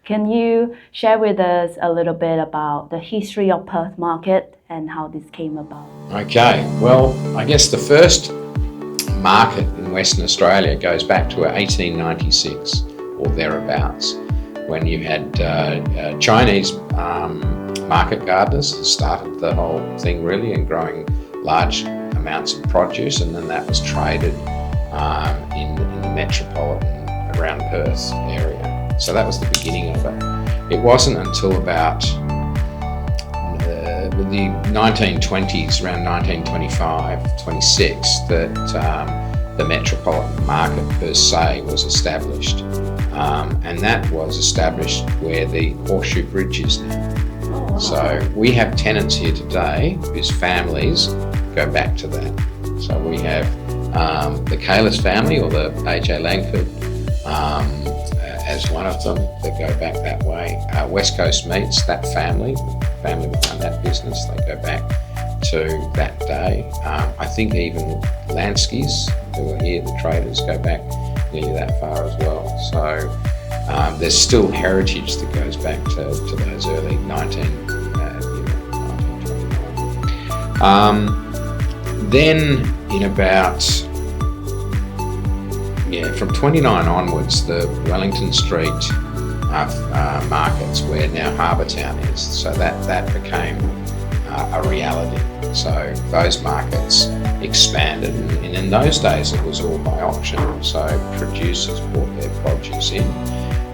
Can you share with us a little bit about the history of Perth market and how this came about? Okay, well, I guess the first market in Western Australia goes back to 1896 or thereabouts, when you had Chinese market gardeners that started the whole thing really, and growing large amounts of produce, and then that was traded in the metropolitan around Perth area. So that was the beginning of it. It wasn't until about the 1920s, around 1925, 26, that the metropolitan market per se was established. And that was established where the Horseshoe Bridge is now. So we have tenants here today whose families go back to that. So we have the Kalis family, or the A.J. Langford, as one of them that go back that way. West Coast Meats, that family behind that business, they go back to that day. I think even Lansky's, who are here, the traders, go back nearly that far as well. So there's still heritage that goes back to those early 1929. Then in about, from 29 onwards, the Wellington Street markets, where now Harbour Town is, so that became a reality. So those markets expanded, and in those days it was all by auction. So producers brought their produce in,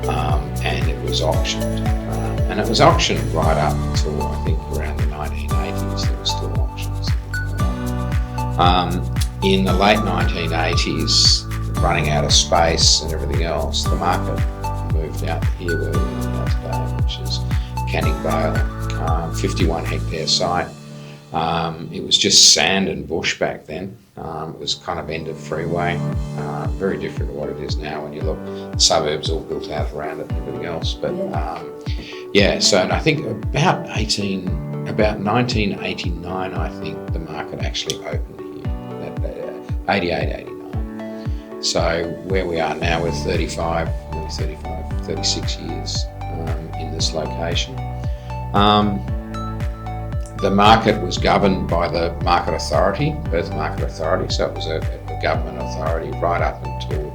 and it was auctioned. And it was auctioned right up until I think around the 1980s. There were still auctions. In the late 1980s, running out of space and everything else, the market moved out here where we are now today, which is Canning Vale, 51 hectare site. It was just sand and bush back then. It was kind of end of freeway, very different to what it is now when you look. The suburbs all built out around it and everything else. But so I think about 1989, I think the market actually opened here, 88, 89. So where we are now with 36 years in this location. The market was governed by the Market Authority, Perth Market Authority, so it was a government authority right up until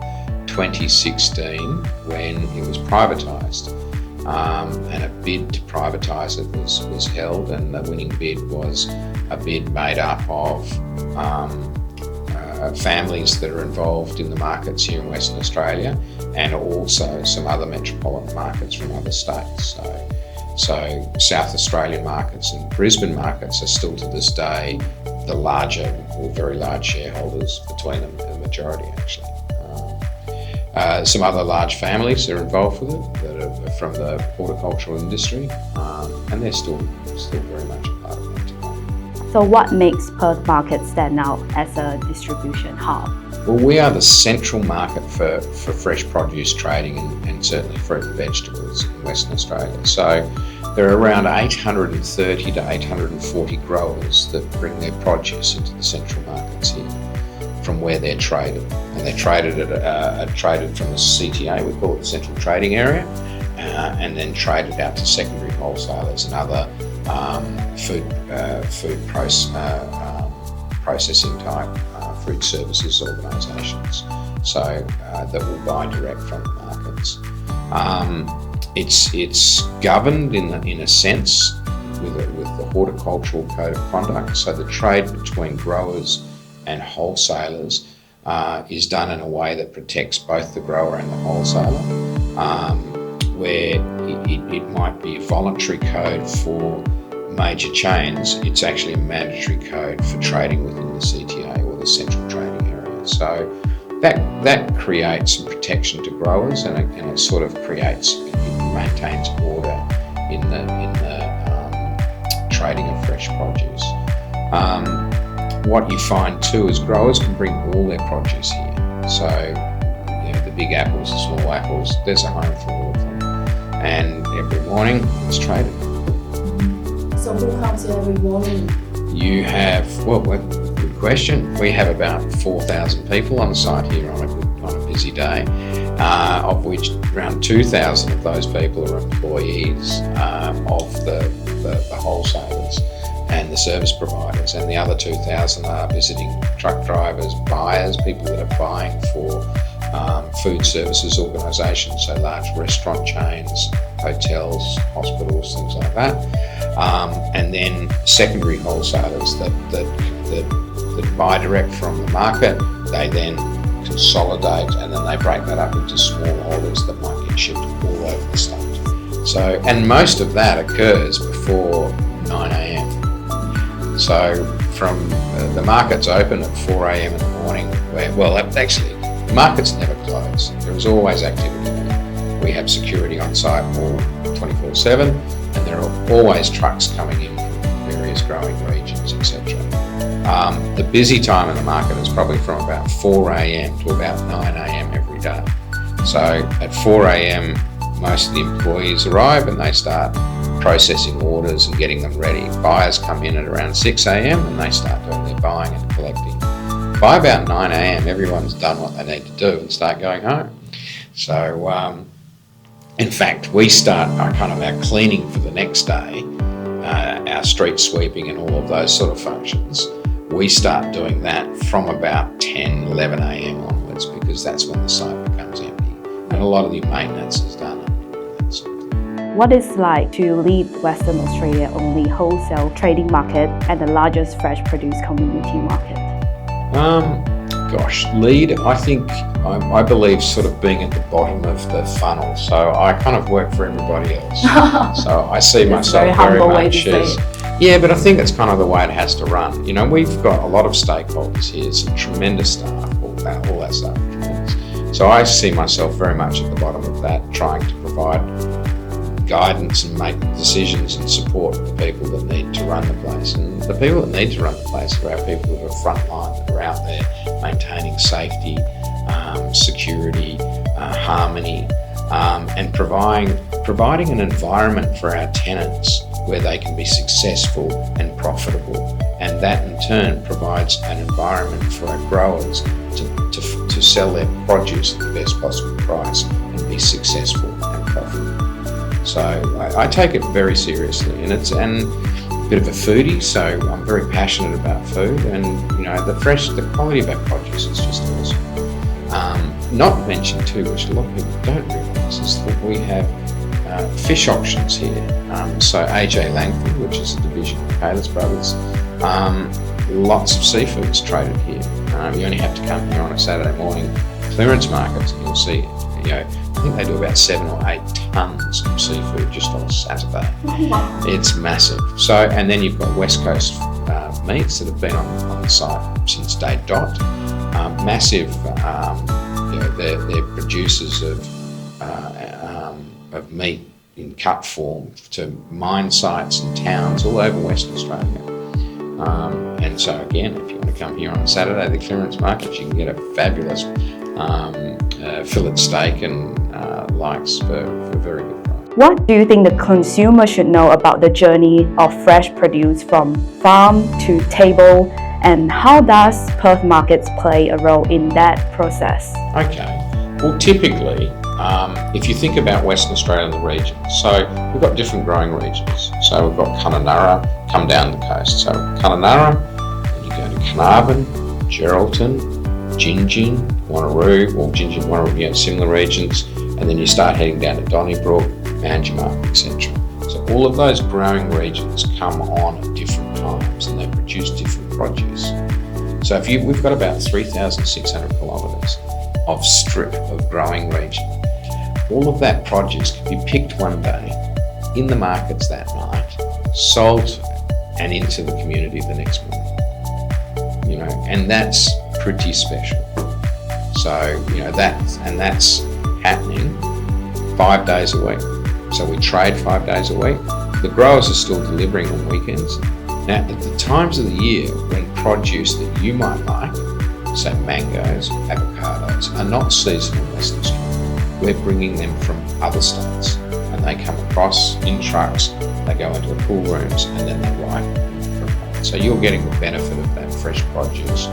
2016, when it was privatised. And a bid to privatise it was held, and the winning bid was a bid made up of families that are involved in the markets here in Western Australia, and also some other metropolitan markets from other states. So South Australian markets and Brisbane markets are still to this day the larger or very large shareholders between them, the majority actually. Some other large families are involved with it that are from the horticultural industry, and they're still very much a part of it today. So what makes Perth market stand out as a distribution hub? Well, we are the central market for fresh produce trading and certainly fruit and vegetables in Western Australia. So there are around 830 to 840 growers that bring their produce into the central markets here from where they're traded. And they're traded traded from the CTA, we call it the Central Trading Area, and then traded out to secondary wholesalers and other food processing type food services organisations, so that will buy direct from the markets. It's governed in a sense with the Horticultural Code of Conduct. So the trade between growers and wholesalers is done in a way that protects both the grower and the wholesaler. Where it might be a voluntary code for major chains, it's actually a mandatory code for trading within the CTA or the Central Trading Area. So that creates some protection to growers, and it sort of maintains order in the trading of fresh produce. What you find too is growers can bring all their produce here. So the big apples, the small apples, there's a home for all of them. And every morning it's traded. So who comes here every morning? You have, good question. We have about 4,000 people on site here on a busy day, of which around 2,000 of those people are employees of the wholesalers and the service providers, and the other 2,000 are visiting truck drivers, buyers, people that are buying for food services organisations, so large restaurant chains, hotels, hospitals, things like that, and then secondary wholesalers that buy direct from the market. They then consolidate and then they break that up into small orders that might get shipped all over the state. So, and most of that occurs before 9 a.m. So from the markets open at 4 a.m. in the morning, actually the markets never close. There is always activity there. We have security on site all 24/7, and there are always trucks coming in from various growing regions, etc. The busy time in the market is probably from about 4 a.m. to about 9 a.m. every day. So at 4 a.m. most of the employees arrive and they start processing orders and getting them ready. Buyers come in at around 6 a.m. and they start doing their buying and collecting. By about 9 a.m. everyone's done what they need to do and start going home. So in fact, we start our cleaning for the next day, our street sweeping and all of those sort of functions. We start doing that from about 10, 11 a.m. onwards, because that's when the site becomes empty and a lot of the maintenance is done. What is it like to lead Western Australia only wholesale trading market and the largest fresh produce community market? Lead, I believe sort of being at the bottom of the funnel. So I kind of work for everybody else. So I see myself very much as, yeah, but I think it's kind of the way it has to run. You know, we've got a lot of stakeholders here, some tremendous staff, all that stuff. So I see myself very much at the bottom of that, trying to provide guidance and make decisions and support the people that need to run the place. And the people that need to run the place are our people that are frontline, that are out there maintaining safety, security, harmony, and providing an environment for our tenants where they can be successful and profitable. And that in turn provides an environment for our growers to sell their produce at the best possible price and be successful and profitable. So I take it very seriously, and it's a bit of a foodie, so I'm very passionate about food, and you know the quality of our produce is just awesome. Not mentioned too, which a lot of people don't realise, is that we have fish auctions here. So AJ Langford, which is a division of Cayless Brothers, lots of seafood is traded here. You only have to come here on a Saturday morning clearance markets and you'll see, you know, I think they do about 7 or 8 tonnes of seafood just on a Saturday. Wow. It's massive. So, and then you've got West Coast meats that have been on the site since day dot. Massive, you know, they're producers of meat in cut form to mine sites and towns all over Western Australia. And so again, if you want to come here on a Saturday, the clearance market, you can get a fabulous fillet steak and likes for very good price. What do you think the consumer should know about the journey of fresh produce from farm to table, and how does Perth markets play a role in that process? Okay, well typically, if you think about Western Australia and the regions, so we've got different growing regions. So we've got Kununurra, come down the coast. So Kununurra, then you go to Carnarvon, Geraldton, Gingin, Wanneroo, or Gingin, Wanneroo, you know, similar regions, and then you start heading down to Donnybrook, Manjimup, etc. So all of those growing regions come on at different times and they produce different produce. So we've got about 3,600 kilometres of strip of growing region. All of that produce can be picked one day, in the markets that night, sold and into the community the next morning. You know, and that's pretty special. So, you know, that's happening 5 days a week. So we trade 5 days a week. The growers are still delivering on weekends. Now, at the times of the year when produce that you might like, say mangoes, avocados, are not seasonal in Western Australia, we're bringing them from other states, and they come across in trucks, they go into the cool rooms, and then they ripen. So you're getting the benefit of that fresh produce.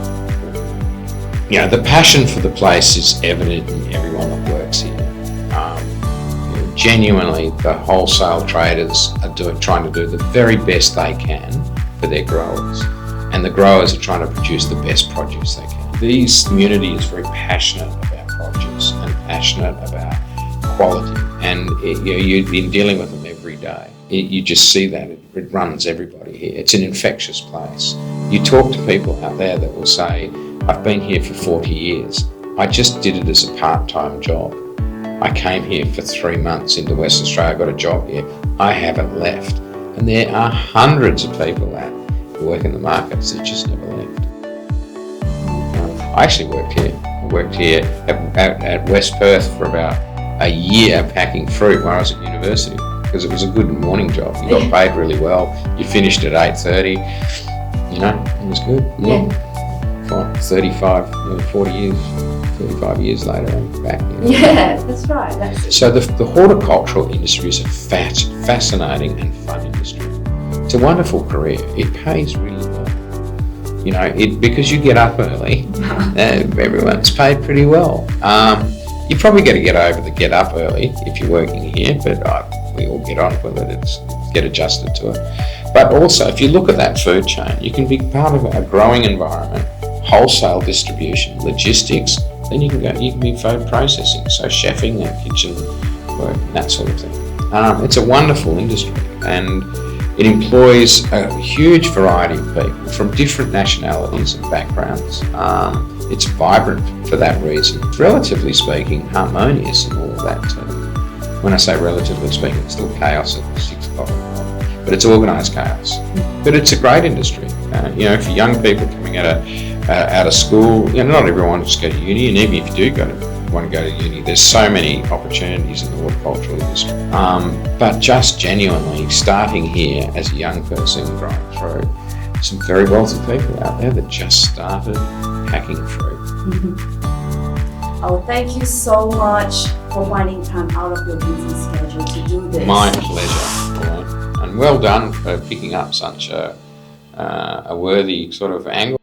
You know, the passion for the place is evident in everyone that works here. genuinely, the wholesale traders are trying to do the very best they can for their growers, and the growers are trying to produce the best produce they can. This community is very passionate about produce and passionate about quality, and you've been dealing with them every day. You just see that. It runs everybody here. It's an infectious place. You talk to people out there that will say, I've been here for 40 years. I just did it as a part-time job. I came here for 3 months into Western Australia, got a job here. I haven't left. And there are hundreds of people who work in the markets that just never left. I actually worked here. I worked here at West Perth for about a year packing fruit when I was at university, because it was a good morning job. You got paid really well. You finished at 8:30. You know, it was good. Yeah. 35 years later, I'm back here. Yeah, that's right. So the horticultural industry is a fascinating and fun industry. It's a wonderful career. It pays really well. You know, because you get up early, everyone's paid pretty well. You probably got to get over the get up early if you're working here, but we all get on with it. Get adjusted to it. But also, if you look at that food chain, you can be part of a growing environment, wholesale distribution, logistics. Then you can be food processing, so chefing and kitchen work, and that sort of thing. It's a wonderful industry, and it employs a huge variety of people from different nationalities and backgrounds. It's vibrant for that reason. Relatively speaking, harmonious and all of that too. When I say relatively speaking, it's still chaos at 6 o'clock, but it's organised chaos. But it's a great industry. You know, for young people coming out of school, you know, not everyone wants to go to uni, and even if you do want to go to uni, there's so many opportunities in the horticultural industry. But just genuinely starting here as a young person and growing through, some very wealthy people out there that just started packing fruit. Oh, thank you so much for finding time out of your busy schedule to do this. My pleasure. And well done for picking up such a worthy sort of angle.